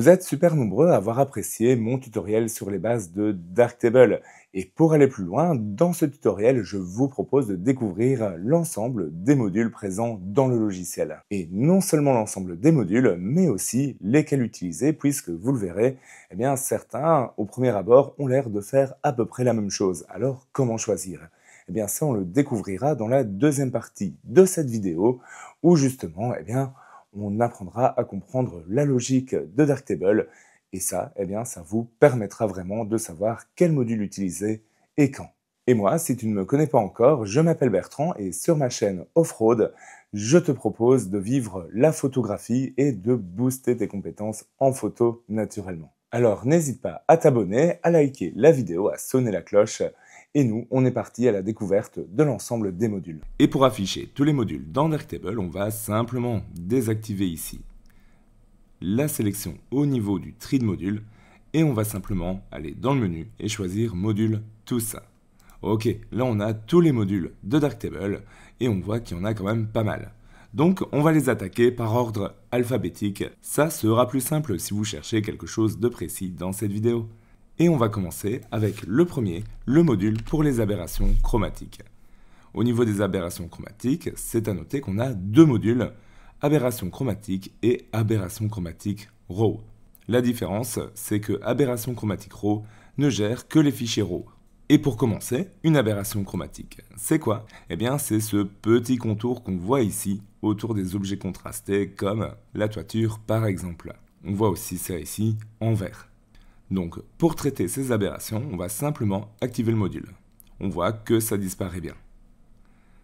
Vous êtes super nombreux à avoir apprécié mon tutoriel sur les bases de Darktable. Et pour aller plus loin, dans ce tutoriel, je vous propose de découvrir l'ensemble des modules présents dans le logiciel. Et non seulement l'ensemble des modules, mais aussi lesquels utiliser, puisque vous le verrez, eh bien certains, au premier abord, ont l'air de faire à peu près la même chose. Alors, comment choisir ? Eh bien ça, on le découvrira dans la deuxième partie de cette vidéo, où justement, on apprendra à comprendre la logique de Darktable et ça, ça vous permettra vraiment de savoir quel module utiliser et quand. Et moi, si tu ne me connais pas encore, je m'appelle Bertrand et sur ma chaîne Offroad, je te propose de vivre la photographie et de booster tes compétences en photo naturellement. Alors n'hésite pas à t'abonner, à liker la vidéo, à sonner la cloche. Et nous, on est parti à la découverte de l'ensemble des modules. Et pour afficher tous les modules dans Darktable, on va simplement désactiver ici la sélection au niveau du tri de modules et on va simplement aller dans le menu et choisir module tous. Ok, là on a tous les modules de Darktable et on voit qu'il y en a quand même pas mal. Donc on va les attaquer par ordre alphabétique. Ça sera plus simple si vous cherchez quelque chose de précis dans cette vidéo. Et on va commencer avec le premier, le module pour les aberrations chromatiques. Au niveau des aberrations chromatiques, c'est à noter qu'on a deux modules, aberration chromatique et aberration chromatique RAW. La différence, c'est que aberration chromatique RAW ne gère que les fichiers RAW. Et pour commencer, une aberration chromatique, c'est quoi ? Eh bien, c'est ce petit contour qu'on voit ici autour des objets contrastés comme la toiture par exemple. On voit aussi ça ici en vert. Donc, pour traiter ces aberrations, on va simplement activer le module. On voit que ça disparaît bien.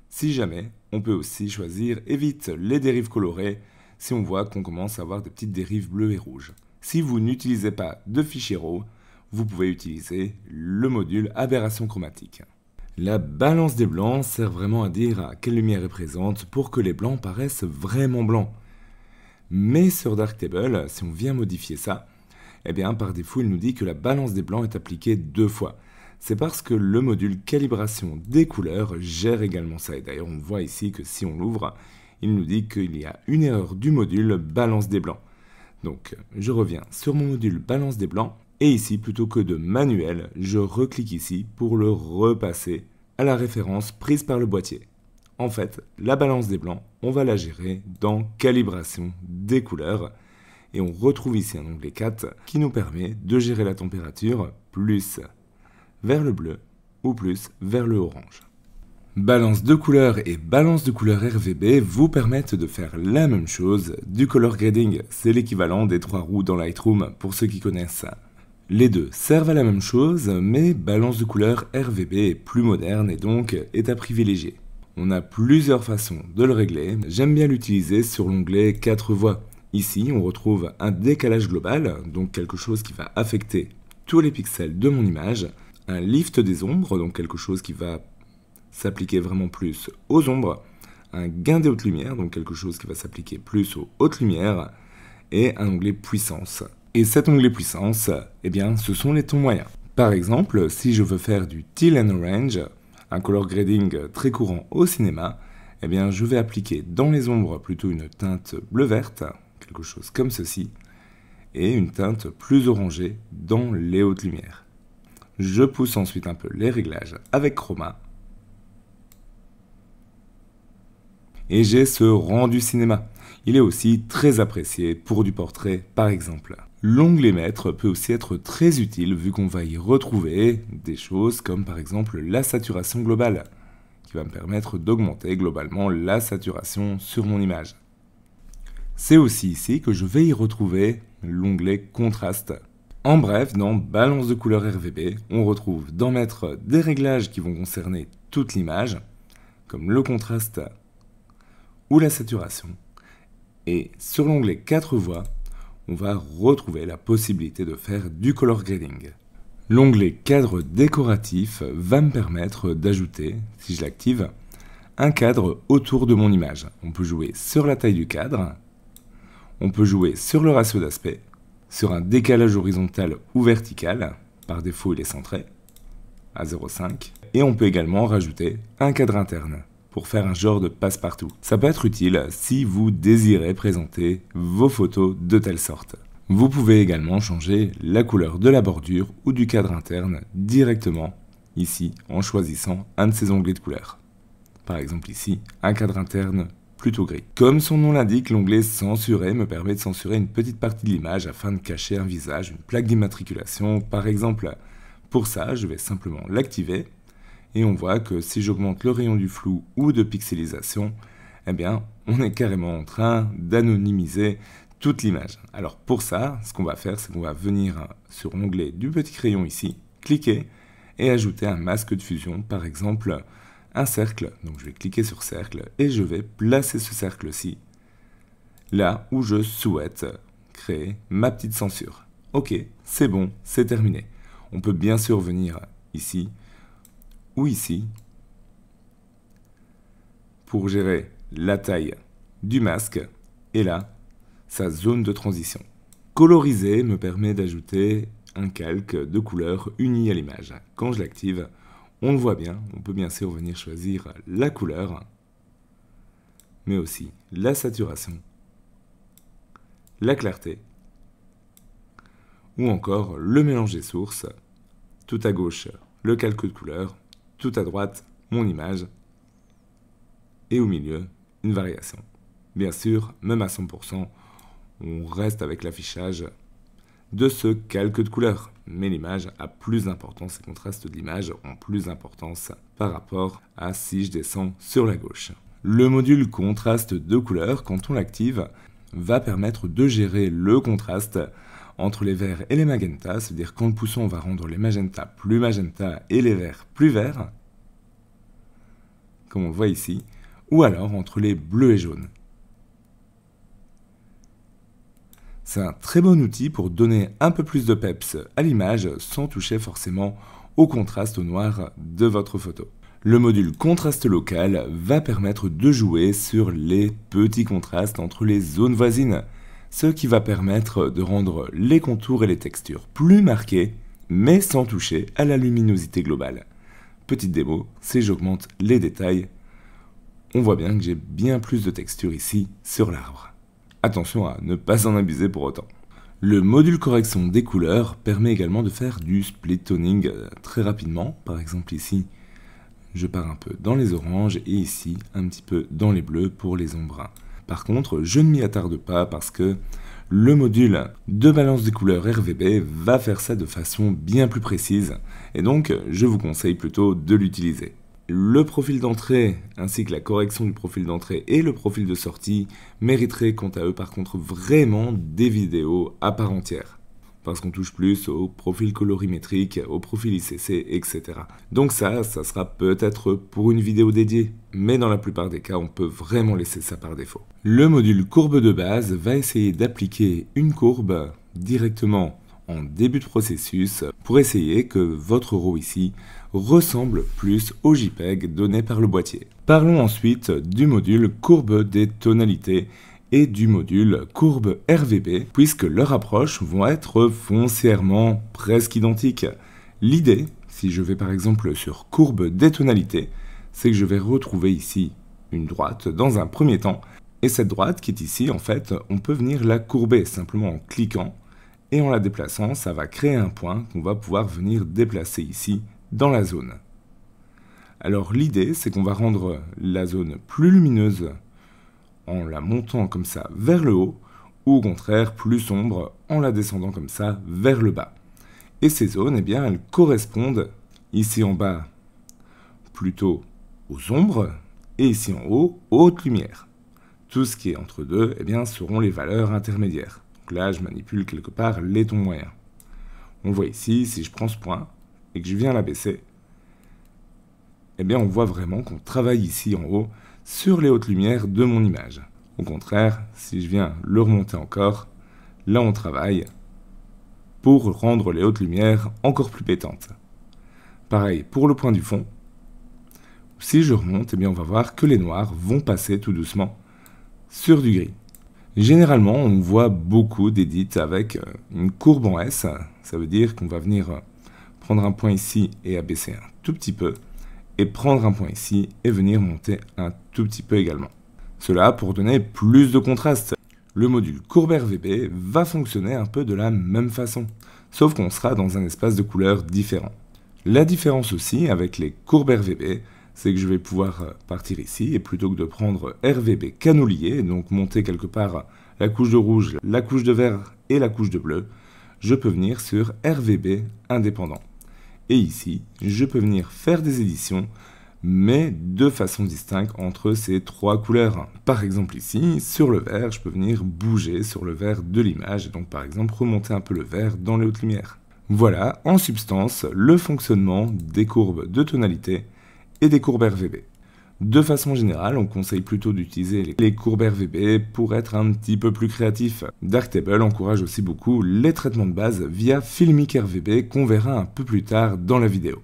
Si jamais, on peut aussi choisir « Évite les dérives colorées » si on voit qu'on commence à avoir des petites dérives bleues et rouges. Si vous n'utilisez pas de fichier RAW, vous pouvez utiliser le module aberration chromatique. La balance des blancs sert vraiment à dire à quelle lumière est présente pour que les blancs paraissent vraiment blancs. Mais sur Darktable, si on vient modifier ça, eh bien, par défaut, il nous dit que la balance des blancs est appliquée deux fois. C'est parce que le module calibration des couleurs gère également ça. Et d'ailleurs, on voit ici que si on l'ouvre, il nous dit qu'il y a une erreur du module balance des blancs. Donc, je reviens sur mon module balance des blancs. Et ici, plutôt que de manuel, je reclique ici pour le repasser à la référence prise par le boîtier. En fait, la balance des blancs, on va la gérer dans calibration des couleurs. Et on retrouve ici un onglet 4 qui nous permet de gérer la température plus vers le bleu ou plus vers le orange. Balance de couleur et balance de couleur RVB vous permettent de faire la même chose du color grading. C'est l'équivalent des 3 roues dans Lightroom pour ceux qui connaissent ça. Les deux servent à la même chose, mais balance de couleur RVB est plus moderne et donc est à privilégier. On a plusieurs façons de le régler. J'aime bien l'utiliser sur l'onglet 4 voix. Ici, on retrouve un décalage global, donc quelque chose qui va affecter tous les pixels de mon image, un lift des ombres, donc quelque chose qui va s'appliquer vraiment plus aux ombres, un gain des hautes lumières, donc quelque chose qui va s'appliquer plus aux hautes lumières, et un onglet puissance. Et cet onglet puissance, eh bien, ce sont les tons moyens. Par exemple, si je veux faire du teal and orange, un color grading très courant au cinéma, eh bien, je vais appliquer dans les ombres plutôt une teinte bleu-verte, quelque chose comme ceci, et une teinte plus orangée dans les hautes lumières. Je pousse ensuite un peu les réglages avec Chroma, et j'ai ce rendu cinéma. Il est aussi très apprécié pour du portrait par exemple. L'onglet maître peut aussi être très utile vu qu'on va y retrouver des choses comme par exemple la saturation globale, qui va me permettre d'augmenter globalement la saturation sur mon image. C'est aussi ici que je vais y retrouver l'onglet contraste. En bref, dans balance de couleur RVB, on retrouve dans maître des réglages qui vont concerner toute l'image, comme le contraste ou la saturation. Et sur l'onglet 4 voix, on va retrouver la possibilité de faire du color grading. L'onglet cadre décoratif va me permettre d'ajouter, si je l'active, un cadre autour de mon image. On peut jouer sur la taille du cadre, on peut jouer sur le ratio d'aspect, sur un décalage horizontal ou vertical, par défaut il est centré, à 0,5, et on peut également rajouter un cadre interne. pour faire un genre de passe-partout. Ça peut être utile si vous désirez présenter vos photos de telle sorte. Vous pouvez également changer la couleur de la bordure ou du cadre interne directement ici en choisissant un de ces onglets de couleur. Par exemple ici, un cadre interne plutôt gris. Comme son nom l'indique, l'onglet Censurer me permet de censurer une petite partie de l'image afin de cacher un visage, une plaque d'immatriculation par exemple. Pour ça, je vais simplement l'activer et on voit que si j'augmente le rayon du flou ou de pixelisation, eh bien, on est carrément en train d'anonymiser toute l'image. Alors pour ça, ce qu'on va faire, c'est qu'on va venir sur l'onglet du petit crayon ici, cliquer et ajouter un masque de fusion, par exemple un cercle. Donc je vais cliquer sur cercle et je vais placer ce cercle-ci là où je souhaite créer ma petite censure. Ok, c'est bon, c'est terminé. On peut bien sûr venir ici ou ici pour gérer la taille du masque et là, sa zone de transition. Coloriser me permet d'ajouter un calque de couleur uni à l'image. Quand je l'active, on le voit bien, on peut bien sûr venir choisir la couleur, mais aussi la saturation, la clarté, ou encore le mélange des sources. Tout à gauche, le calque de couleur, tout à droite, mon image, et au milieu, une variation. Bien sûr, même à 100%, on reste avec l'affichage de ce calque de couleur. Mais l'image a plus d'importance, les contrastes de l'image ont plus d'importance par rapport à si je descends sur la gauche. Le module contraste de couleur, quand on l'active, va permettre de gérer le contraste entre les verts et les magentas, c'est-à-dire quand le poussant va rendre les magentas plus magenta et les verts plus verts, comme on le voit ici, ou alors entre les bleus et jaunes. C'est un très bon outil pour donner un peu plus de peps à l'image sans toucher forcément au contraste au noir de votre photo. Le module contraste local va permettre de jouer sur les petits contrastes entre les zones voisines, ce qui va permettre de rendre les contours et les textures plus marqués, mais sans toucher à la luminosité globale. Petite démo, si j'augmente les détails, on voit bien que j'ai bien plus de texture ici sur l'arbre. Attention à ne pas en abuser pour autant. Le module correction des couleurs permet également de faire du split toning très rapidement. Par exemple ici, je pars un peu dans les oranges et ici un petit peu dans les bleus pour les ombres. Par contre, je ne m'y attarde pas parce que le module de balance des couleurs RVB va faire ça de façon bien plus précise et donc je vous conseille plutôt de l'utiliser. Le profil d'entrée ainsi que la correction du profil d'entrée et le profil de sortie mériteraient quant à eux par contre vraiment des vidéos à part entière. Parce qu'on touche plus au profil colorimétrique, au profil ICC, etc. Donc ça sera peut-être pour une vidéo dédiée, mais dans la plupart des cas, on peut vraiment laisser ça par défaut. Le module courbe de base va essayer d'appliquer une courbe directement en début de processus pour essayer que votre RAW ici ressemble plus au JPEG donné par le boîtier. Parlons ensuite du module courbe des tonalités et du module courbe RVB, puisque leurs approches vont être foncièrement presque identiques. L'idée, si je vais par exemple sur courbe des tonalités, c'est que je vais retrouver ici une droite dans un premier temps, et cette droite qui est ici, en fait, on peut venir la courber simplement en cliquant, et en la déplaçant, ça va créer un point qu'on va pouvoir venir déplacer ici dans la zone. Alors l'idée, c'est qu'on va rendre la zone plus lumineuse en la montant comme ça vers le haut, ou au contraire plus sombre en la descendant comme ça vers le bas. Et ces zones, eh bien, elles correspondent ici en bas plutôt aux ombres, et ici en haut aux hautes lumières. Tout ce qui est entre deux, eh bien, seront les valeurs intermédiaires. Donc là, je manipule quelque part les tons moyens. On voit ici, si je prends ce point et que je viens l'abaisser, eh bien, on voit vraiment qu'on travaille ici en haut sur les hautes lumières de mon image. Au contraire, si je viens le remonter encore, là on travaille pour rendre les hautes lumières encore plus pétantes. Pareil pour le point du fond. Si je remonte, eh bien on va voir que les noirs vont passer tout doucement sur du gris. Généralement, on voit beaucoup d'édits avec une courbe en S. Ça veut dire qu'on va venir prendre un point ici et abaisser un tout petit peu, et prendre un point ici et venir monter un tout petit peu également. Cela pour donner plus de contraste. Le module courbe RVB va fonctionner un peu de la même façon, sauf qu'on sera dans un espace de couleurs différent. La différence aussi avec les courbes RVB, c'est que je vais pouvoir partir ici et plutôt que de prendre RVB canoulier, donc monter quelque part la couche de rouge, la couche de vert et la couche de bleu, je peux venir sur RVB indépendant. Et ici, je peux venir faire des éditions, mais de façon distincte entre ces trois couleurs. Par exemple ici, sur le vert, je peux venir bouger sur le vert de l'image, et donc par exemple remonter un peu le vert dans les hautes lumières. Voilà, en substance, le fonctionnement des courbes de tonalité et des courbes RVB. De façon générale, on conseille plutôt d'utiliser les courbes RVB pour être un petit peu plus créatif. Darktable encourage aussi beaucoup les traitements de base via Filmic RVB qu'on verra un peu plus tard dans la vidéo.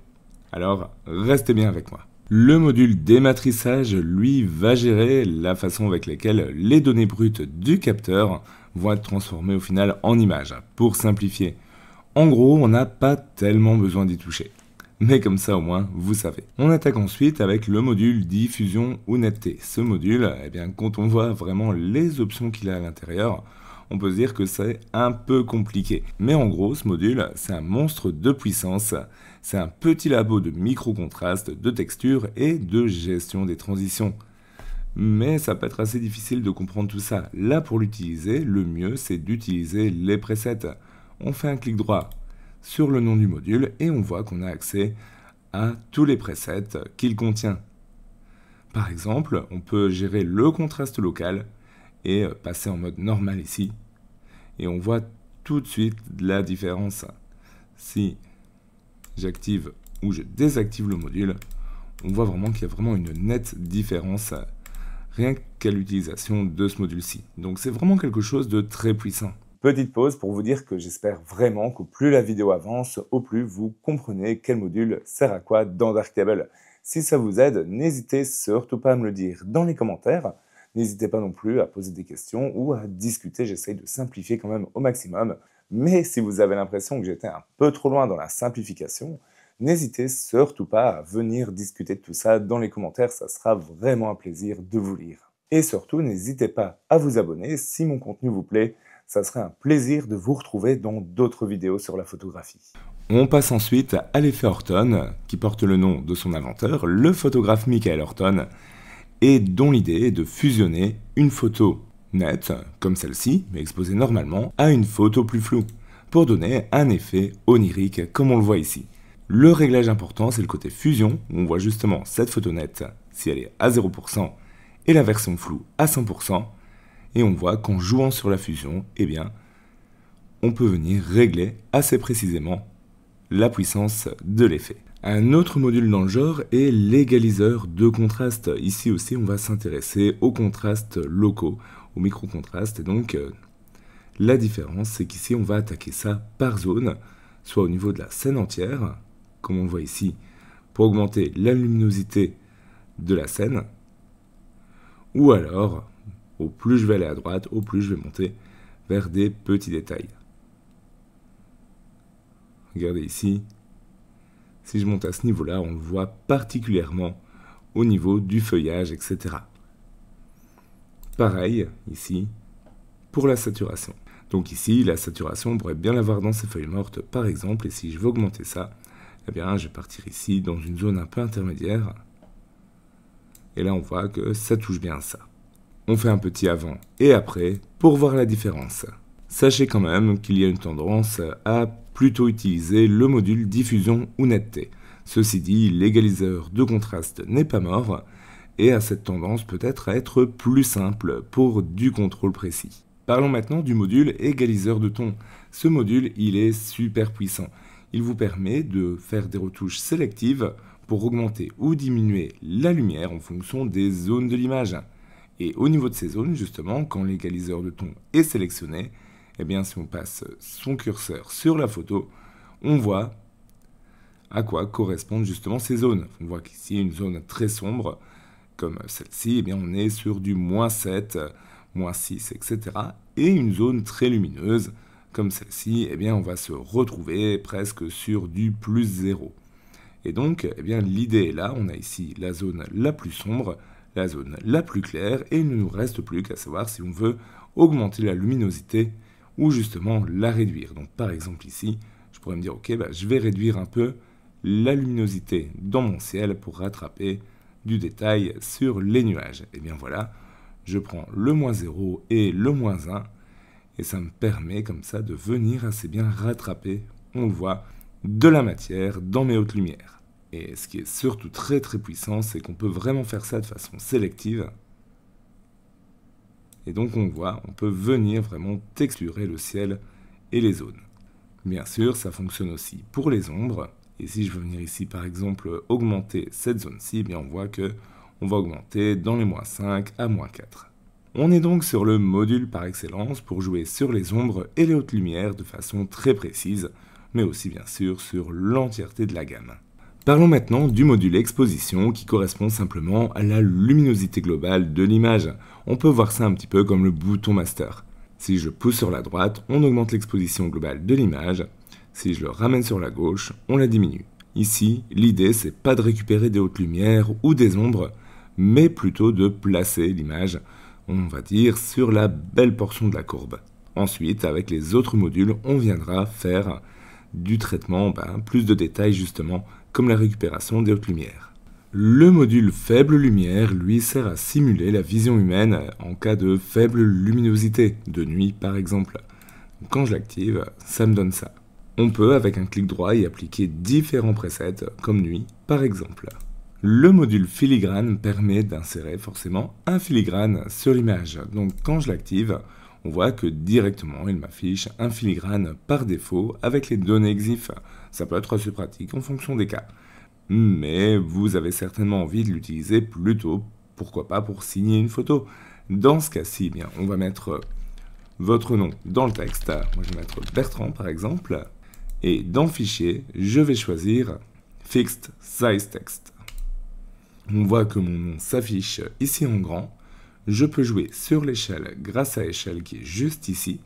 Alors, restez bien avec moi. Le module dématrissage, lui, va gérer la façon avec laquelle les données brutes du capteur vont être transformées au final en images. Pour simplifier, en gros, on n'a pas tellement besoin d'y toucher. Mais comme ça au moins, vous savez. On attaque ensuite avec le module diffusion ou netteté. Ce module, eh bien, quand on voit vraiment les options qu'il a à l'intérieur, on peut se dire que c'est un peu compliqué. Mais en gros, ce module, c'est un monstre de puissance. C'est un petit labo de micro-contraste, de texture et de gestion des transitions. Mais ça peut être assez difficile de comprendre tout ça. Là, pour l'utiliser, le mieux, c'est d'utiliser les presets. On fait un clic droit sur le nom du module et on voit qu'on a accès à tous les presets qu'il contient. Par exemple, on peut gérer le contraste local et passer en mode normal ici. Et on voit tout de suite la différence. Si j'active ou je désactive le module, on voit vraiment qu'il y a vraiment une nette différence rien qu'à l'utilisation de ce module-ci. Donc c'est vraiment quelque chose de très puissant. Petite pause pour vous dire que j'espère vraiment qu'au plus la vidéo avance, au plus vous comprenez quel module sert à quoi dans Darktable. Si ça vous aide, n'hésitez surtout pas à me le dire dans les commentaires. N'hésitez pas non plus à poser des questions ou à discuter, j'essaye de simplifier quand même au maximum. Mais si vous avez l'impression que j'étais un peu trop loin dans la simplification, n'hésitez surtout pas à venir discuter de tout ça dans les commentaires, ça sera vraiment un plaisir de vous lire. Et surtout, n'hésitez pas à vous abonner si mon contenu vous plaît. Ça serait un plaisir de vous retrouver dans d'autres vidéos sur la photographie. On passe ensuite à l'effet Horton, qui porte le nom de son inventeur, le photographe Michael Horton, et dont l'idée est de fusionner une photo nette, comme celle-ci, mais exposée normalement, à une photo plus floue, pour donner un effet onirique, comme on le voit ici. Le réglage important, c'est le côté fusion, où on voit justement cette photo nette, si elle est à 0%, et la version floue à 100%, et on voit qu'en jouant sur la fusion, eh bien, on peut venir régler assez précisément la puissance de l'effet. Un autre module dans le genre est l'égaliseur de contraste. Ici aussi, on va s'intéresser aux contrastes locaux, aux micro-contrastes. Et donc, la différence, c'est qu'ici, on va attaquer ça par zone, soit au niveau de la scène entière, comme on le voit ici, pour augmenter la luminosité de la scène, ou alors, au plus je vais aller à droite, au plus je vais monter vers des petits détails. Regardez ici, si je monte à ce niveau-là, on le voit particulièrement au niveau du feuillage, etc. Pareil, ici, pour la saturation. Donc ici, la saturation, on pourrait bien l'avoir dans ces feuilles mortes, par exemple, et si je veux augmenter ça, eh bien, je vais partir ici, dans une zone un peu intermédiaire, et là, on voit que ça touche bien ça. On fait un petit avant et après pour voir la différence. Sachez quand même qu'il y a une tendance à plutôt utiliser le module diffusion ou netteté. Ceci dit, l'égaliseur de contraste n'est pas mort et a cette tendance peut-être à être plus simple pour du contrôle précis. Parlons maintenant du module égaliseur de ton. Ce module, il est super puissant. Il vous permet de faire des retouches sélectives pour augmenter ou diminuer la lumière en fonction des zones de l'image. Et au niveau de ces zones, justement, quand l'égaliseur de ton est sélectionné, eh bien, si on passe son curseur sur la photo, on voit à quoi correspondent justement ces zones. On voit qu'ici, une zone très sombre, comme celle-ci, eh bien, on est sur du -7, -6, etc. Et une zone très lumineuse, comme celle-ci, eh bien, on va se retrouver presque sur du +0. Et donc, eh bien, l'idée est là, on a ici la zone la plus sombre, la zone la plus claire, et il ne nous reste plus qu'à savoir si on veut augmenter la luminosité ou justement la réduire. Donc par exemple ici, je pourrais me dire, ok, je vais réduire un peu la luminosité dans mon ciel pour rattraper du détail sur les nuages. Et bien voilà, je prends le -0 et le -1 et ça me permet comme ça de venir assez bien rattraper, on le voit, de la matière dans mes hautes lumières. Et ce qui est surtout très très puissant, c'est qu'on peut vraiment faire ça de façon sélective. Et donc on voit, on peut venir vraiment texturer le ciel et les zones. Bien sûr, ça fonctionne aussi pour les ombres. Et si je veux venir ici par exemple augmenter cette zone-ci, eh bien on voit que on va augmenter dans les -5 à -4. On est donc sur le module par excellence pour jouer sur les ombres et les hautes lumières de façon très précise, mais aussi bien sûr sur l'entièreté de la gamme. Parlons maintenant du module exposition qui correspond simplement à la luminosité globale de l'image. On peut voir ça un petit peu comme le bouton master. Si je pousse sur la droite, on augmente l'exposition globale de l'image. Si je le ramène sur la gauche, on la diminue. Ici, l'idée c'est pas de récupérer des hautes lumières ou des ombres, mais plutôt de placer l'image, on va dire, sur la belle portion de la courbe. Ensuite, avec les autres modules, on viendra faire du traitement, plus de détails justement, comme la récupération des hautes lumières. Le module faible lumière, lui, sert à simuler la vision humaine en cas de faible luminosité, de nuit par exemple. Quand je l'active, ça me donne ça. On peut, avec un clic droit, y appliquer différents presets, comme nuit par exemple. Le module filigrane permet d'insérer forcément un filigrane sur l'image. Donc quand je l'active, on voit que directement il m'affiche un filigrane par défaut avec les données EXIF. Ça peut être assez pratique en fonction des cas. Mais vous avez certainement envie de l'utiliser plutôt, pourquoi pas, pour signer une photo. Dans ce cas-ci, bien, on va mettre votre nom dans le texte. Moi je vais mettre Bertrand par exemple. Et dans Fichier, je vais choisir Fixed Size Text. On voit que mon nom s'affiche ici en grand. Je peux jouer sur l'échelle grâce à l'échelle qui est juste ici.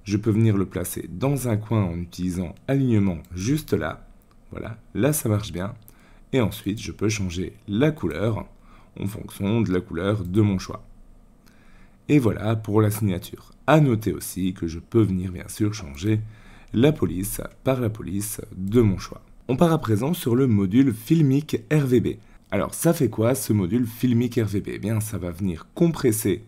Je peux venir le placer dans un coin en utilisant alignement juste là. Voilà, là ça marche bien. Et ensuite, je peux changer la couleur en fonction de la couleur de mon choix. Et voilà pour la signature. À noter aussi que je peux venir bien sûr changer la police par la police de mon choix. On part à présent sur le module Filmic RVB. Alors ça fait quoi ce module Filmic RVB? Eh bien ça va venir compresser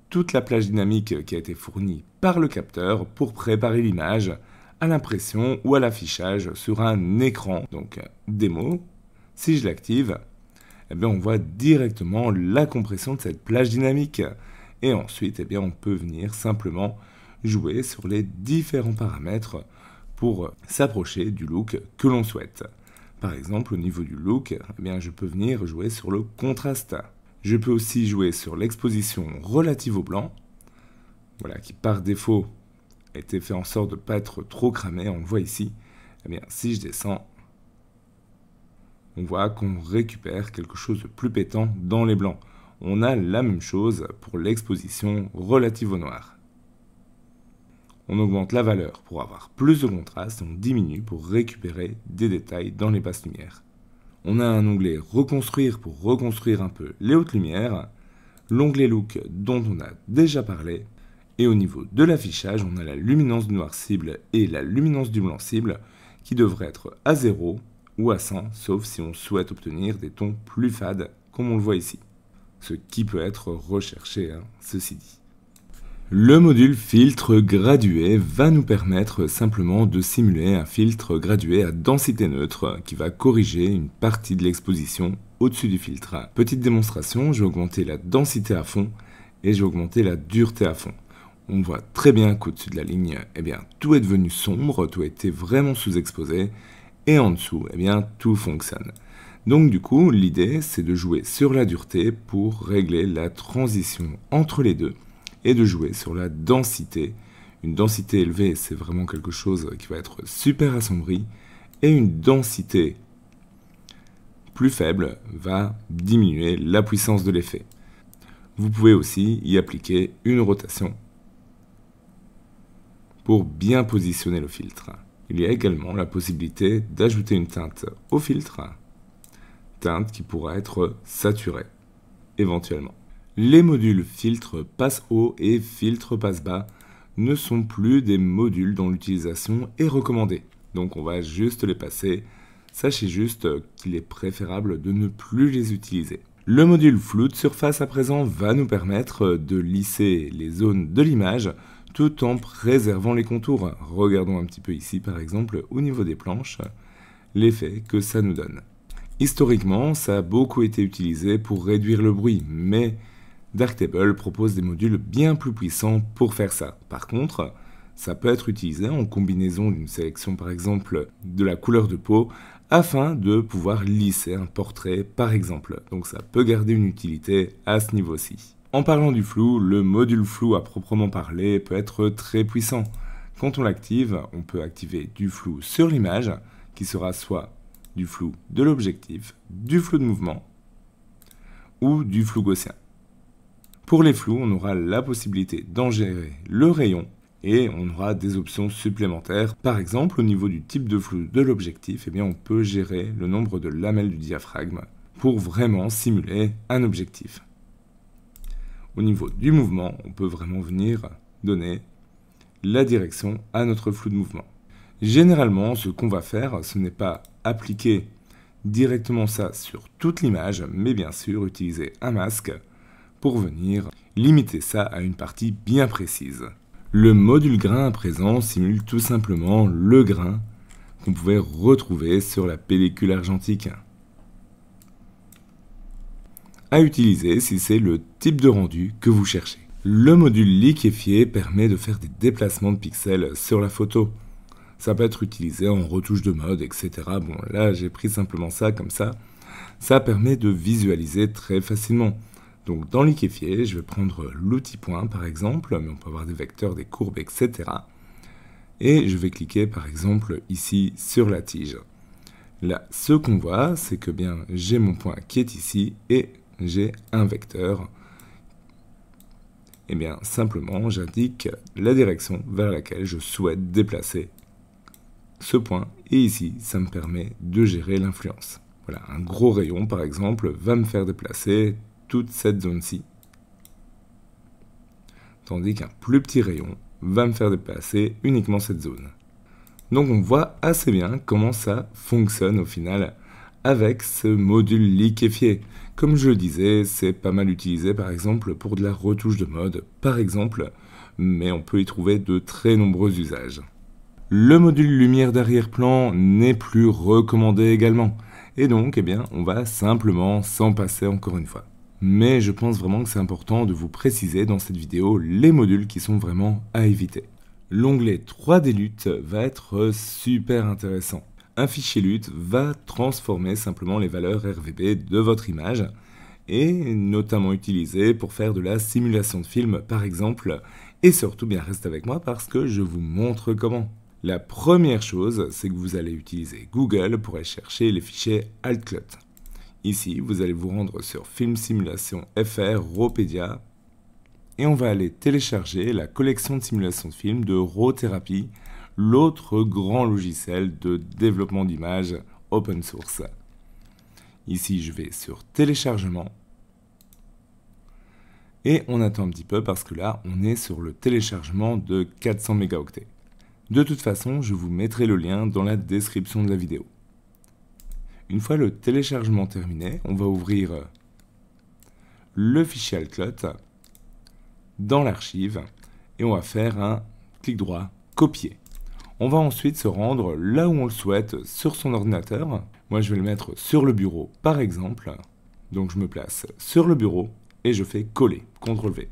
toute la plage dynamique qui a été fournie par le capteur pour préparer l'image à l'impression ou à l'affichage sur un écran. Donc démo, si je l'active, eh bien on voit directement la compression de cette plage dynamique. Et ensuite, eh bien, on peut venir simplement jouer sur les différents paramètres pour s'approcher du look que l'on souhaite. Par exemple, au niveau du look, eh bien, je peux venir jouer sur le contraste. Je peux aussi jouer sur l'exposition relative au blanc, voilà, qui par défaut a été fait en sorte de ne pas être trop cramé, on le voit ici. Eh bien, si je descends, on voit qu'on récupère quelque chose de plus pétant dans les blancs. On a la même chose pour l'exposition relative au noir. On augmente la valeur pour avoir plus de contraste et on diminue pour récupérer des détails dans les basses lumières. On a un onglet Reconstruire pour reconstruire un peu les hautes lumières, l'onglet Look dont on a déjà parlé, et au niveau de l'affichage, on a la luminance du noir cible et la luminance du blanc cible qui devraient être à 0 ou à 100, sauf si on souhaite obtenir des tons plus fades comme on le voit ici. Ce qui peut être recherché, ceci dit. Le module filtre gradué va nous permettre simplement de simuler un filtre gradué à densité neutre qui va corriger une partie de l'exposition au-dessus du filtre. Petite démonstration, je vais augmenter la densité à fond et je vais augmenter la dureté à fond. On voit très bien qu'au-dessus de la ligne, eh bien, tout est devenu sombre, tout a été vraiment sous-exposé et en dessous, eh bien, tout fonctionne. Donc du coup, l'idée, c'est de jouer sur la dureté pour régler la transition entre les deux et de jouer sur la densité. Une densité élevée, c'est vraiment quelque chose qui va être super assombri et une densité plus faible va diminuer la puissance de l'effet. Vous pouvez aussi y appliquer une rotation pour bien positionner le filtre. Il y a également la possibilité d'ajouter une teinte au filtre, teinte qui pourra être saturée, éventuellement. Les modules filtre passe haut et filtre passe bas ne sont plus des modules dont l'utilisation est recommandée. Donc on va juste les passer. Sachez juste qu'il est préférable de ne plus les utiliser. Le module flou de surface à présent va nous permettre de lisser les zones de l'image tout en préservant les contours. Regardons un petit peu ici par exemple au niveau des planches l'effet que ça nous donne. Historiquement, ça a beaucoup été utilisé pour réduire le bruit, mais Darktable propose des modules bien plus puissants pour faire ça. Par contre, ça peut être utilisé en combinaison d'une sélection par exemple de la couleur de peau afin de pouvoir lisser un portrait par exemple. Donc ça peut garder une utilité à ce niveau-ci. En parlant du flou, le module flou à proprement parler peut être très puissant. Quand on l'active, on peut activer du flou sur l'image qui sera soit du flou de l'objectif, du flou de mouvement ou du flou gaussien. Pour les flous, on aura la possibilité d'en gérer le rayon et on aura des options supplémentaires. Par exemple, au niveau du type de flou de l'objectif, eh bien, on peut gérer le nombre de lamelles du diaphragme pour vraiment simuler un objectif. Au niveau du mouvement, on peut vraiment venir donner la direction à notre flou de mouvement. Généralement, ce qu'on va faire, ce n'est pas appliquer directement ça sur toute l'image, mais bien sûr utiliser un masque pour venir limiter ça à une partie bien précise. Le module grain à présent simule tout simplement le grain qu'on pouvait retrouver sur la pellicule argentique. À utiliser si c'est le type de rendu que vous cherchez. Le module liquéfié permet de faire des déplacements de pixels sur la photo. Ça peut être utilisé en retouche de mode, etc. Bon, là j'ai pris simplement ça comme ça. Ça permet de visualiser très facilement. Donc dans liquéfié, je vais prendre l'outil point par exemple, mais on peut avoir des vecteurs, des courbes, etc. Et je vais cliquer par exemple ici sur la tige. Là, ce qu'on voit, c'est que bien j'ai mon point qui est ici et j'ai un vecteur. Et bien simplement, j'indique la direction vers laquelle je souhaite déplacer ce point. Et ici, ça me permet de gérer l'influence. Voilà, un gros rayon par exemple va me faire déplacer toute cette zone-ci. Tandis qu'un plus petit rayon va me faire déplacer uniquement cette zone. Donc on voit assez bien comment ça fonctionne au final avec ce module liquéfié. Comme je le disais, c'est pas mal utilisé par exemple pour de la retouche de mode, par exemple, mais on peut y trouver de très nombreux usages. Le module lumière d'arrière-plan n'est plus recommandé également, et donc eh bien, on va simplement s'en passer encore une fois. Mais je pense vraiment que c'est important de vous préciser dans cette vidéo les modules qui sont vraiment à éviter. L'onglet 3D LUT va être super intéressant. Un fichier LUT va transformer simplement les valeurs RGB de votre image et notamment utilisé pour faire de la simulation de film par exemple. Et surtout bien reste avec moi parce que je vous montre comment. La première chose, c'est que vous allez utiliser Google pour aller chercher les fichiers AltClut. Ici, vous allez vous rendre sur Film Simulation FR Rawpedia et on va aller télécharger la collection de simulation de films de Rawtherapy, l'autre grand logiciel de développement d'images open source. Ici, je vais sur Téléchargement et on attend un petit peu parce que là, on est sur le téléchargement de 400 mégaoctets. De toute façon, je vous mettrai le lien dans la description de la vidéo. Une fois le téléchargement terminé, on va ouvrir le fichier AltClut dans l'archive et on va faire un clic droit, copier. On va ensuite se rendre là où on le souhaite sur son ordinateur. Moi, je vais le mettre sur le bureau, par exemple. Donc, je me place sur le bureau et je fais coller, CTRL-V.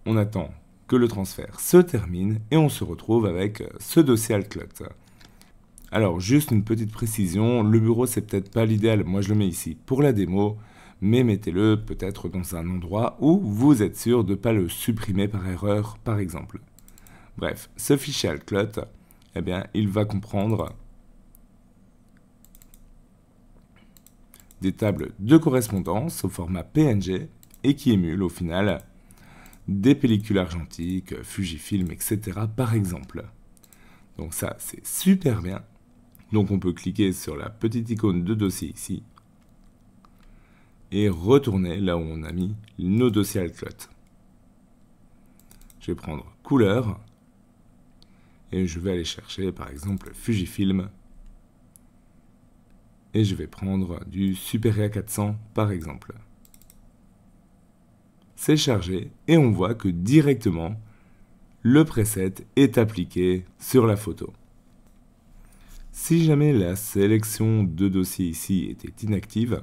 On attend que le transfert se termine et on se retrouve avec ce dossier AltClut. Alors, juste une petite précision, le bureau, c'est peut-être pas l'idéal. Moi, je le mets ici pour la démo, mais mettez-le peut-être dans un endroit où vous êtes sûr de ne pas le supprimer par erreur, par exemple. Bref, ce fichier AltClut, eh bien, il va comprendre des tables de correspondance au format PNG et qui émulent au final des pellicules argentiques, Fujifilm, etc. par exemple. Donc ça, c'est super bien. Donc on peut cliquer sur la petite icône de dossier ici. et retourner là où on a mis nos dossiers Altclot. Je vais prendre couleur et je vais aller chercher par exemple Fujifilm et je vais prendre du Superia 400 par exemple. C'est chargé et on voit que directement le preset est appliqué sur la photo. Si jamais la sélection de dossier ici était inactive,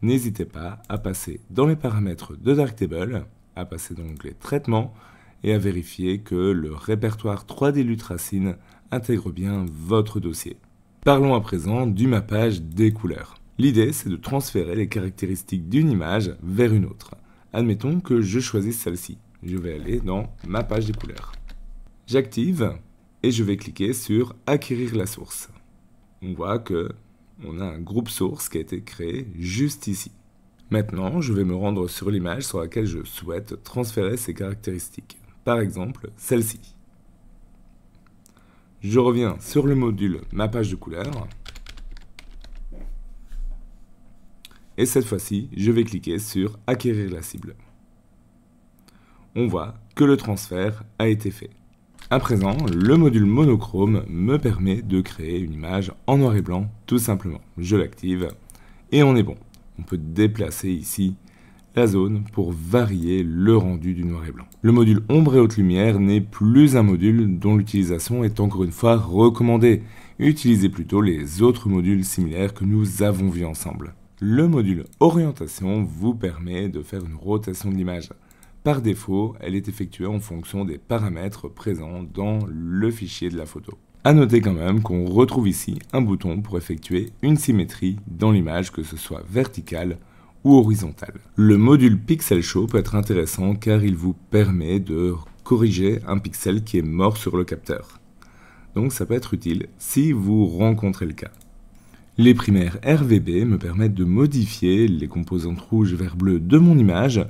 n'hésitez pas à passer dans les paramètres de Darktable, à passer dans l'onglet Traitement et à vérifier que le répertoire 3D Lutracine intègre bien votre dossier. Parlons à présent du mappage des couleurs. L'idée, c'est de transférer les caractéristiques d'une image vers une autre. Admettons que je choisisse celle-ci. Je vais aller dans Mappage des couleurs. J'active et je vais cliquer sur Acquérir la source. On voit que on a un groupe source qui a été créé juste ici. Maintenant, je vais me rendre sur l'image sur laquelle je souhaite transférer ces caractéristiques. Par exemple, celle-ci. Je reviens sur le module Mappage de couleurs. Et cette fois-ci, je vais cliquer sur Acquérir la cible. On voit que le transfert a été fait. À présent, le module monochrome me permet de créer une image en noir et blanc, tout simplement. Je l'active et on est bon. On peut déplacer ici la zone pour varier le rendu du noir et blanc. Le module ombre et haute lumière n'est plus un module dont l'utilisation est encore une fois recommandée. Utilisez plutôt les autres modules similaires que nous avons vus ensemble. Le module orientation vous permet de faire une rotation de l'image. Par défaut, elle est effectuée en fonction des paramètres présents dans le fichier de la photo. A noter quand même qu'on retrouve ici un bouton pour effectuer une symétrie dans l'image, que ce soit verticale ou horizontale. Le module Pixel Show peut être intéressant car il vous permet de corriger un pixel qui est mort sur le capteur. Donc ça peut être utile si vous rencontrez le cas. Les primaires RVB me permettent de modifier les composantes rouge, vert, bleu de mon image,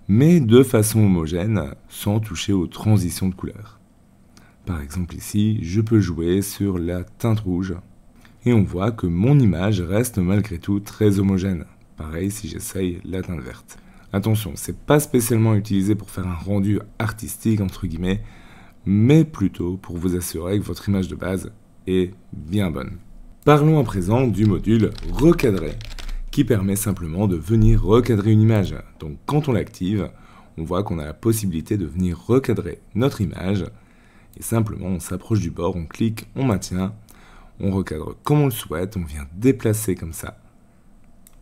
mais de façon homogène, sans toucher aux transitions de couleurs. Par exemple ici, je peux jouer sur la teinte rouge, et on voit que mon image reste malgré tout très homogène. Pareil si j'essaye la teinte verte. Attention, c'est pas spécialement utilisé pour faire un rendu artistique entre guillemets, mais plutôt pour vous assurer que votre image de base est bien bonne. Parlons à présent du module recadrer, qui permet simplement de venir recadrer une image. Donc quand on l'active, on voit qu'on a la possibilité de venir recadrer notre image, et simplement on s'approche du bord, on clique, on maintient, on recadre comme on le souhaite, on vient déplacer comme ça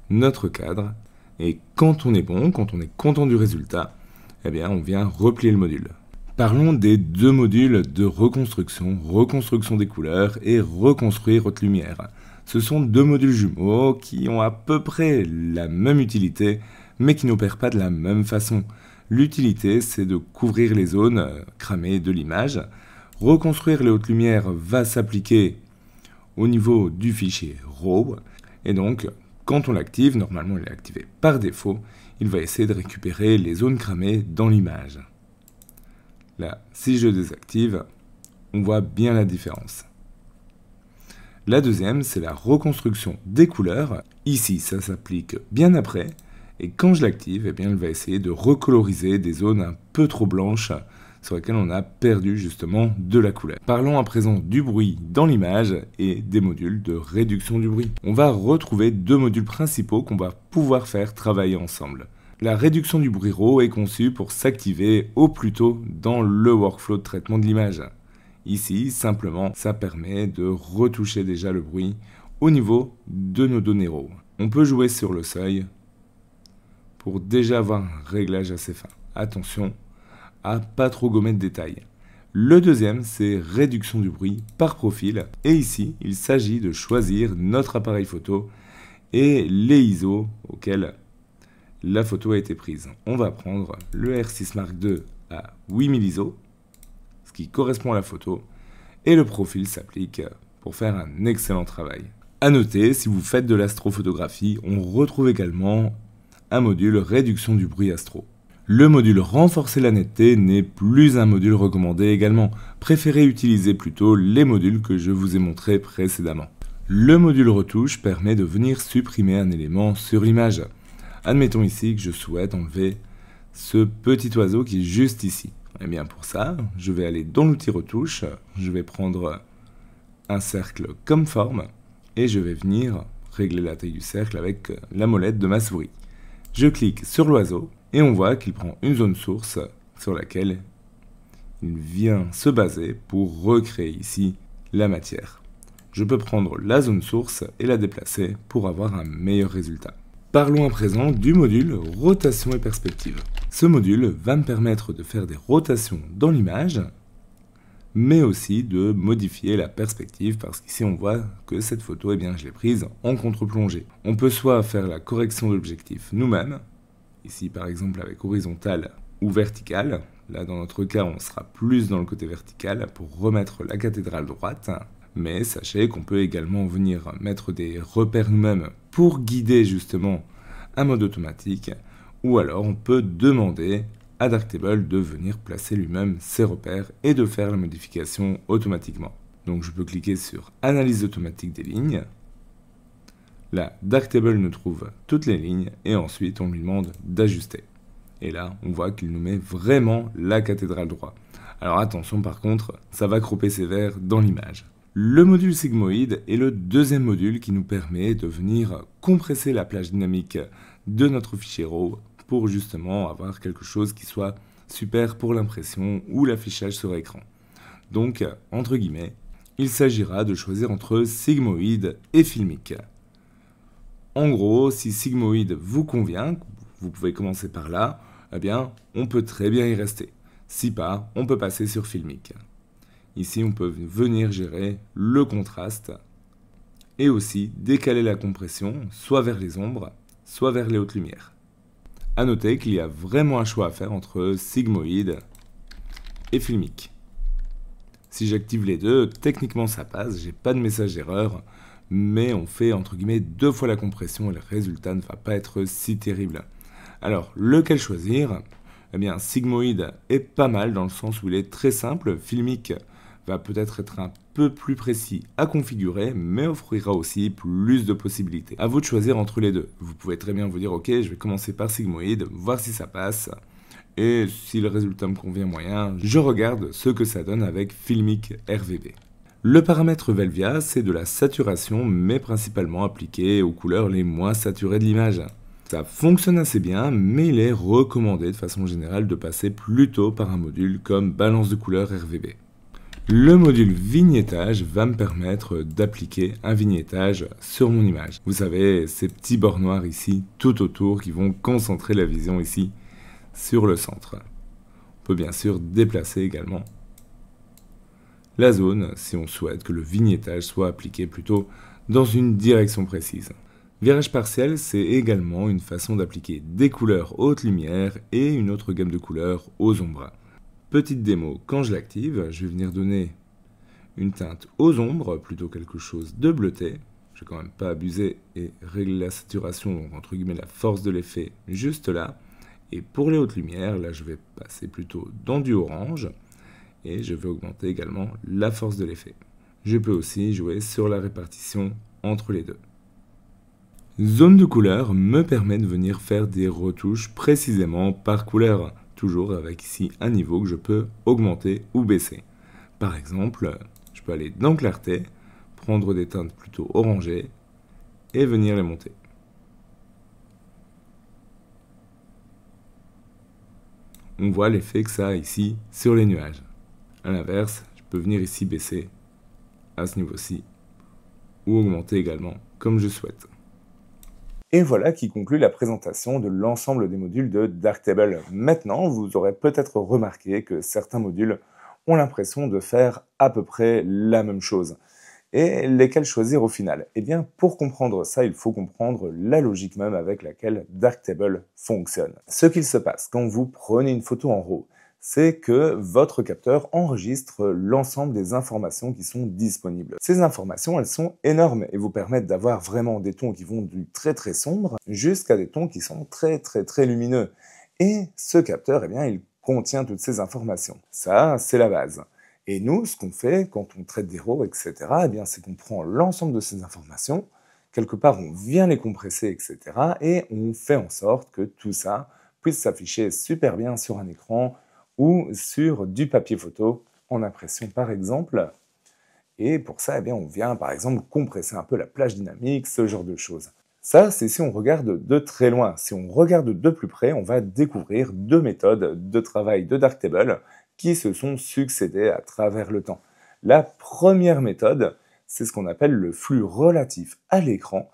notre cadre, et quand on est bon, quand on est content du résultat, eh bien on vient replier le module. Parlons des deux modules de reconstruction des couleurs et reconstruire haute lumière. Ce sont deux modules jumeaux qui ont à peu près la même utilité, mais qui n'opèrent pas de la même façon. L'utilité, c'est de couvrir les zones cramées de l'image. Reconstruire les hautes lumières va s'appliquer au niveau du fichier RAW, et donc, quand on l'active, normalement il est activé par défaut, il va essayer de récupérer les zones cramées dans l'image. Là, si je désactive, on voit bien la différence. La deuxième, c'est la reconstruction des couleurs. Ici, ça s'applique bien après. Et quand je l'active, eh bien, elle va essayer de recoloriser des zones un peu trop blanches sur lesquelles on a perdu justement de la couleur. Parlons à présent du bruit dans l'image et des modules de réduction du bruit. On va retrouver deux modules principaux qu'on va pouvoir faire travailler ensemble. La réduction du bruit RAW est conçue pour s'activer au plus tôt dans le workflow de traitement de l'image. Ici, simplement, ça permet de retoucher déjà le bruit au niveau de nos données RAW. On peut jouer sur le seuil pour déjà avoir un réglage assez fin. Attention à pas trop gommer de détails. Le deuxième, c'est réduction du bruit par profil. Et ici, il s'agit de choisir notre appareil photo et les ISO auxquels la photo a été prise. On va prendre le R6 Mark II à 8000 ISO, ce qui correspond à la photo, et le profil s'applique pour faire un excellent travail. A noter, si vous faites de l'astrophotographie, on retrouve également un module réduction du bruit astro. Le module renforcer la netteté n'est plus un module recommandé également. Préférez utiliser plutôt les modules que je vous ai montrés précédemment. Le module retouche permet de venir supprimer un élément sur l'image. Admettons ici que je souhaite enlever ce petit oiseau qui est juste ici. Et bien pour ça, je vais aller dans l'outil retouche, je vais prendre un cercle comme forme et je vais venir régler la taille du cercle avec la molette de ma souris. Je clique sur l'oiseau et on voit qu'il prend une zone source sur laquelle il vient se baser pour recréer ici la matière. Je peux prendre la zone source et la déplacer pour avoir un meilleur résultat. Parlons à présent du module rotation et perspective. Ce module va me permettre de faire des rotations dans l'image, mais aussi de modifier la perspective parce qu'ici on voit que cette photo, eh bien, je l'ai prise en contre-plongée. On peut soit faire la correction de l'objectif nous-mêmes, ici par exemple avec horizontal ou vertical. Là dans notre cas on sera plus dans le côté vertical pour remettre la cathédrale droite. Mais sachez qu'on peut également venir mettre des repères nous-mêmes pour guider justement un mode automatique, ou alors on peut demander à Darktable de venir placer lui-même ses repères et de faire la modification automatiquement. Donc je peux cliquer sur Analyse automatique des lignes. Là, Darktable nous trouve toutes les lignes et ensuite on lui demande d'ajuster. Et là, on voit qu'il nous met vraiment la cathédrale droite. Alors attention par contre, ça va cropper sévère dans l'image. Le module sigmoïde est le deuxième module qui nous permet de venir compresser la plage dynamique de notre fichier RAW pour justement avoir quelque chose qui soit super pour l'impression ou l'affichage sur écran. Donc, entre guillemets, il s'agira de choisir entre sigmoïde et filmique. En gros, si sigmoïde vous convient, vous pouvez commencer par là, eh bien, on peut très bien y rester. Si pas, on peut passer sur filmique. Ici, on peut venir gérer le contraste et aussi décaler la compression, soit vers les ombres, soit vers les hautes lumières. A noter qu'il y a vraiment un choix à faire entre sigmoïde et filmique. Si j'active les deux, techniquement ça passe, j'ai pas de message d'erreur, mais on fait entre guillemets 2 fois la compression et le résultat ne va pas être si terrible. Alors, lequel choisir? Eh bien, sigmoïde est pas mal dans le sens où il est très simple, filmique va peut-être être un peu plus précis à configurer, mais offrira aussi plus de possibilités. À vous de choisir entre les deux. Vous pouvez très bien vous dire, ok, je vais commencer par sigmoïde, voir si ça passe, et si le résultat me convient moyen, je regarde ce que ça donne avec filmique RVB. Le paramètre Velvia, c'est de la saturation, mais principalement appliqué aux couleurs les moins saturées de l'image. Ça fonctionne assez bien, mais il est recommandé de façon générale de passer plutôt par un module comme balance de couleurs RVB. Le module vignettage va me permettre d'appliquer un vignettage sur mon image. Vous savez, ces petits bords noirs ici, tout autour, qui vont concentrer la vision ici, sur le centre. On peut bien sûr déplacer également la zone si on souhaite que le vignettage soit appliqué plutôt dans une direction précise. Virage partiel, c'est également une façon d'appliquer des couleurs haute lumière et une autre gamme de couleurs aux ombres. Petite démo, quand je l'active, je vais venir donner une teinte aux ombres, plutôt quelque chose de bleuté. Je vais quand même pas abuser et régler la saturation, donc entre guillemets la force de l'effet juste là. Et pour les hautes lumières, là je vais passer plutôt dans du orange et je vais augmenter également la force de l'effet. Je peux aussi jouer sur la répartition entre les deux. Zone de couleur me permet de venir faire des retouches précisément par couleur, toujours avec ici un niveau que je peux augmenter ou baisser. Par exemple, je peux aller dans clarté, prendre des teintes plutôt orangées et venir les monter. On voit l'effet que ça a ici sur les nuages. A l'inverse, je peux venir ici baisser à ce niveau-ci ou augmenter également comme je souhaite. Et voilà qui conclut la présentation de l'ensemble des modules de Darktable. Maintenant, vous aurez peut-être remarqué que certains modules ont l'impression de faire à peu près la même chose. Et lesquels choisir au final? Eh bien, pour comprendre ça, il faut comprendre la logique même avec laquelle Darktable fonctionne. Ce qu'il se passe quand vous prenez une photo en RAW, c'est que votre capteur enregistre l'ensemble des informations qui sont disponibles. Ces informations, elles sont énormes et vous permettent d'avoir vraiment des tons qui vont du très très sombre jusqu'à des tons qui sont très très très lumineux. Et ce capteur, eh bien, il contient toutes ces informations. Ça, c'est la base. Et nous, ce qu'on fait quand on traite des RAW, etc., eh bien, c'est qu'on prend l'ensemble de ces informations, quelque part, on vient les compresser, etc. Et on fait en sorte que tout ça puisse s'afficher super bien sur un écran ou sur du papier photo en impression, par exemple. Et pour ça, eh bien, on vient, par exemple, compresser un peu la plage dynamique, ce genre de choses. Ça, c'est si on regarde de très loin. Si on regarde de plus près, on va découvrir deux méthodes de travail de Darktable qui se sont succédées à travers le temps. La première méthode, c'est ce qu'on appelle le flux relatif à l'écran,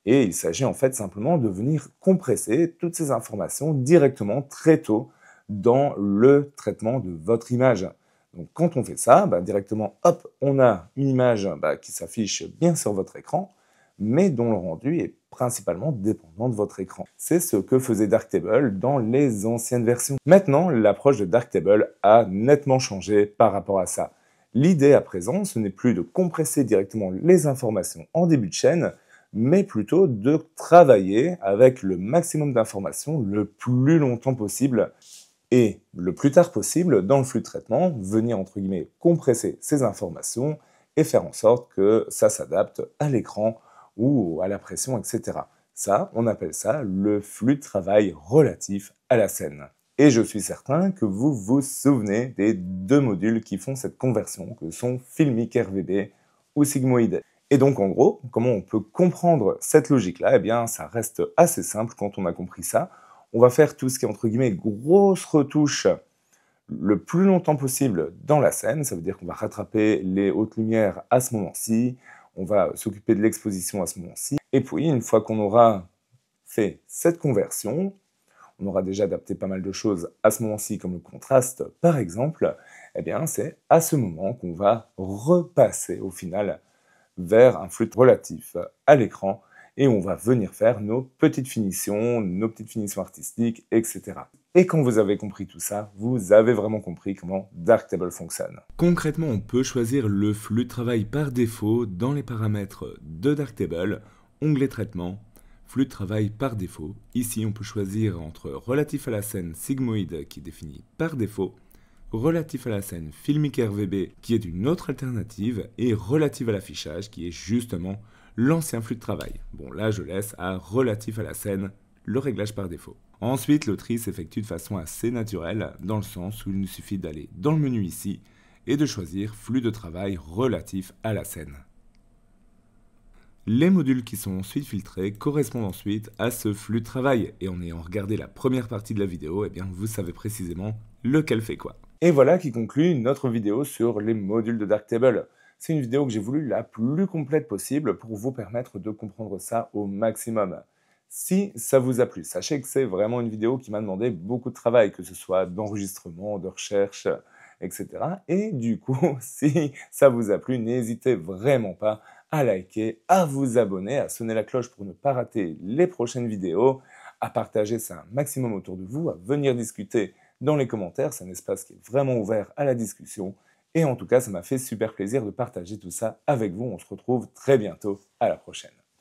et il s'agit en fait simplement de venir compresser toutes ces informations directement très tôt dans le traitement de votre image. Donc quand on fait ça, directement, hop, on a une image qui s'affiche bien sur votre écran, mais dont le rendu est principalement dépendant de votre écran. C'est ce que faisait Darktable dans les anciennes versions. Maintenant, l'approche de Darktable a nettement changé par rapport à ça. L'idée à présent, ce n'est plus de compresser directement les informations en début de chaîne, mais plutôt de travailler avec le maximum d'informations le plus longtemps possible et le plus tard possible dans le flux de traitement, venir entre guillemets compresser ces informations et faire en sorte que ça s'adapte à l'écran ou à la pression, etc. Ça, on appelle ça le flux de travail relatif à la scène. Et je suis certain que vous vous souvenez des deux modules qui font cette conversion, que sont Filmic RVB ou Sigmoid. Et donc en gros, comment on peut comprendre cette logique-là? Eh bien, ça reste assez simple quand on a compris ça. On va faire tout ce qui est entre guillemets grosse retouche le plus longtemps possible dans la scène. Ça veut dire qu'on va rattraper les hautes lumières à ce moment-ci, on va s'occuper de l'exposition à ce moment-ci. Et puis, une fois qu'on aura fait cette conversion, on aura déjà adapté pas mal de choses à ce moment-ci, comme le contraste par exemple, eh bien c'est à ce moment qu'on va repasser au final vers un flux relatif à l'écran et on va venir faire nos petites finitions artistiques, etc. Et quand vous avez compris tout ça, vous avez vraiment compris comment Darktable fonctionne. Concrètement, on peut choisir le flux de travail par défaut dans les paramètres de Darktable, onglet traitement, flux de travail par défaut. Ici, on peut choisir entre relatif à la scène Sigmoid qui est défini par défaut, relatif à la scène Filmic RVB qui est une autre alternative et relatif à l'affichage qui est justement l'ancien flux de travail. Bon, là, je laisse à relatif à la scène le réglage par défaut. Ensuite, le tri s'effectue de façon assez naturelle, dans le sens où il nous suffit d'aller dans le menu ici et de choisir flux de travail relatif à la scène. Les modules qui sont ensuite filtrés correspondent ensuite à ce flux de travail, et en ayant regardé la première partie de la vidéo, eh bien vous savez précisément lequel fait quoi. Et voilà qui conclut notre vidéo sur les modules de Darktable. C'est une vidéo que j'ai voulu la plus complète possible pour vous permettre de comprendre ça au maximum. Si ça vous a plu, sachez que c'est vraiment une vidéo qui m'a demandé beaucoup de travail, que ce soit d'enregistrement, de recherche, etc. Et du coup, si ça vous a plu, n'hésitez vraiment pas à liker, à vous abonner, à sonner la cloche pour ne pas rater les prochaines vidéos, à partager ça un maximum autour de vous, à venir discuter dans les commentaires. C'est un espace qui est vraiment ouvert à la discussion. Et en tout cas, ça m'a fait super plaisir de partager tout ça avec vous. On se retrouve très bientôt. À la prochaine.